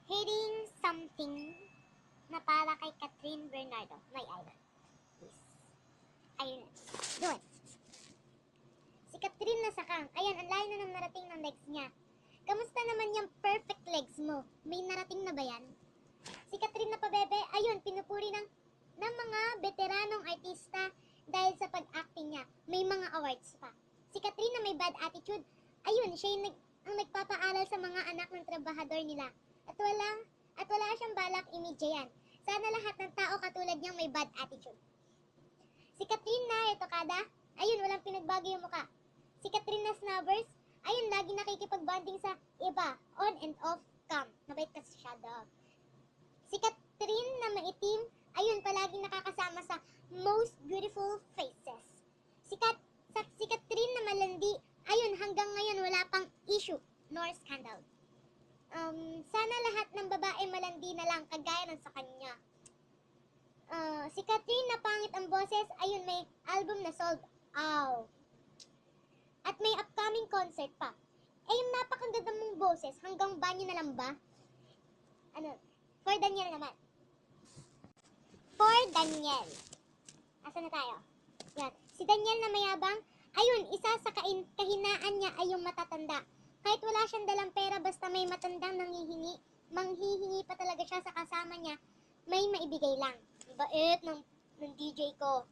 hating something na para kay Catherine Bernardo. My idol. Yes. Ayun. Doon. Si Catherine nasakang. Ayan, ang layo na ng narating ng legs niya. Kamusta naman yung perfect legs mo? May narating na ba yan? Si Catherine na pabebe, ayun, pinupuri ng mga veteranong artista dahil sa pag-acting niya. May mga awards pa. Si Catherine na may bad attitude, ayun, siya yung ang nagpapaaral sa mga anak ng trabahador nila. At wala siyang balak imidya yan. Sana lahat ng tao katulad niyang may bad attitude. Si Catherine na retokada, ayun, walang pinagbago yung muka. Si Catherine na snubbers, ayun, lagi nakikipag-bonding sa iba, on and off cam. Mabait kasi siya daw. Si Catherine na maitim, ayun, palagi nakakasama sa most beautiful faces. Si Catherine na malandi, ayun, hanggang ngayon wala pang issue nor scandal. Sana lahat ng babae malandi na lang kagaya ng sa kanya. Si Catherine na pangit ang boses, ayun, may album na sold out. At may upcoming concert pa. Eh, yung napakaganda mong boses, hanggang banyo na lang ba? For Daniel naman. For Daniel. Asa na tayo? Yan. Si Daniel na mayabang, ayun, isa sa kahinaan niya ay yung matatanda. Kahit wala siyang dalang pera, basta may matandang manghihingi pa talaga siya sa kasama niya, may maibigay lang. Bait ng DJ ko.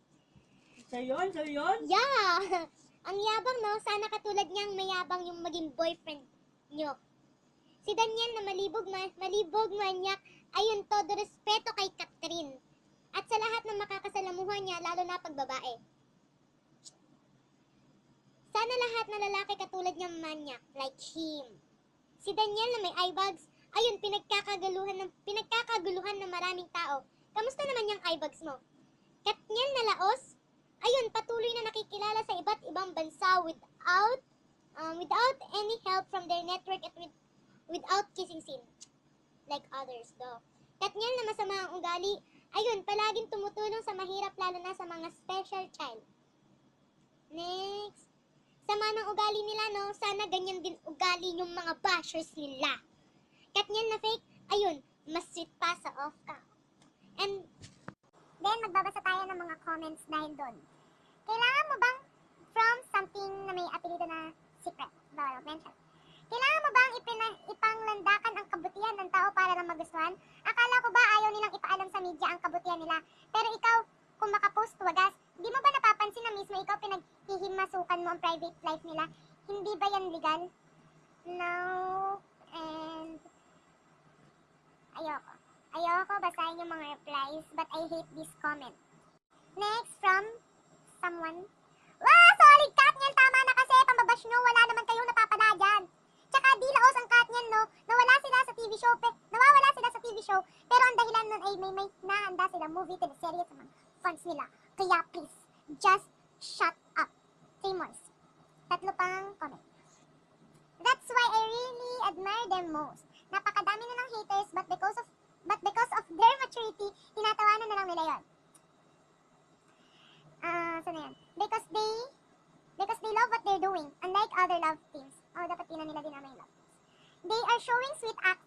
Sayon? Yeah! Ang yabang, no? Sana katulad niyang mayabang yung maging boyfriend niyo. Si Daniel na malibog manyak, ayun, todo respeto kay Catherine. At sa lahat ng makakasalamuhan niya, lalo na pag babae. Sana lahat na lalaki katulad niyang manyak, like him. Si Daniel na may eye bags, ayun, pinagkakaguluhan ng maraming tao. Kamusta naman yung eye bags mo? Katniel na laos, ayun, patuloy na nakikilala sa iba't ibang bansa without any help from their network at without kissing scene. Like others, though. Katniel na masama ang ugali, ayun, palaging tumutulong sa mahirap lalo na sa mga special child. Next. Sama ng ugali nila, no? Sana ganyan din ugali yung mga bashers nila. Katniel na fake, ayun, mas sweet pa sa off-cam. And then, magbabasa tayo ng mga comments dahil doon. Kailangan mo bang, from something na may apelido na secret, bawal mention, kailangan mo bang ipanglandakan ang kabutihan ng tao para lang magustuhan? Akala ko ba ayaw nilang ipaalam sa media ang kabutihan nila? Pero ikaw, kung makapost wagas, di mo ba napapansin na mismo ikaw pinaghihimasukan mo ang private life nila? Hindi ba yan legal? No, and ayoko basahin yung mga replies, but I hate this comment. Next, from someone, wow, solid Katniel, tama na kasi, pambabash nyo, wala naman kayong napapala dyan. Tsaka di laos ang Katniel, no, nawawala sila sa TV show, pero ang dahilan nun ay may nahanda sila movie, teleserye sa mga fans nila. Kaya please, just shut up. 3 more. 3 pang comment. That's why I really admire them most. Napakadami na ng haters, but because of their maturity, tinatawanan na lang nila yun. Saan na yan? Because they love what they're doing, unlike other love teams. Dapat tina nila din naman yung love teams. They are showing sweet act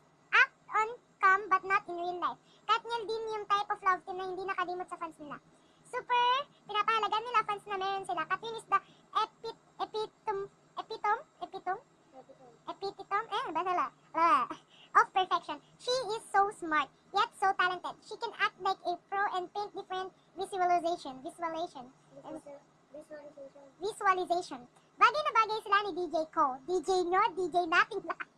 on cam, but not in real life. Katniel din yung type of love team na hindi nakalimot sa fans nila. Super, pinapahalagan nila fans na meron sila. Katniel is the epitome of perfection. She is so smart, yet so talented. She can act like a pro and paint different visualization. Bagay na bagay sila ni DJ Ko. DJ nyo, DJ natin lahat.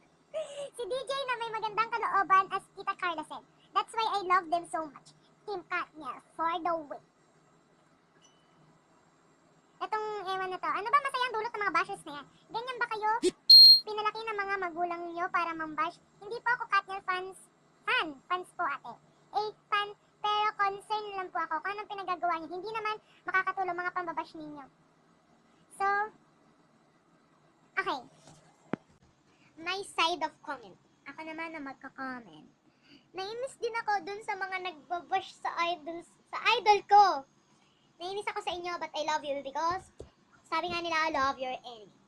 Si DJ na may magandang kalooban, as Tita Carla said. That's why I love them so much. Team Katniel for the win. Itong ewan na to. Ano ba masayang dulot ng mga bashers na yan? Ganyan ba kayo pinalaki ng mga magulang nyo para mambash? Hindi po ako Katniel fans. Fans po ate. Fan, pero concern lang po ako kung anong pinagagawa niyo. Hindi naman makakatulong mga pambabash ninyo. So, okay. My side of comment. Ako naman na magka-comment. Nainis din ako dun sa mga nagbabash sa idol ko. Nainis ako sa inyo, but I love you because sabi nga nila, love your enemy.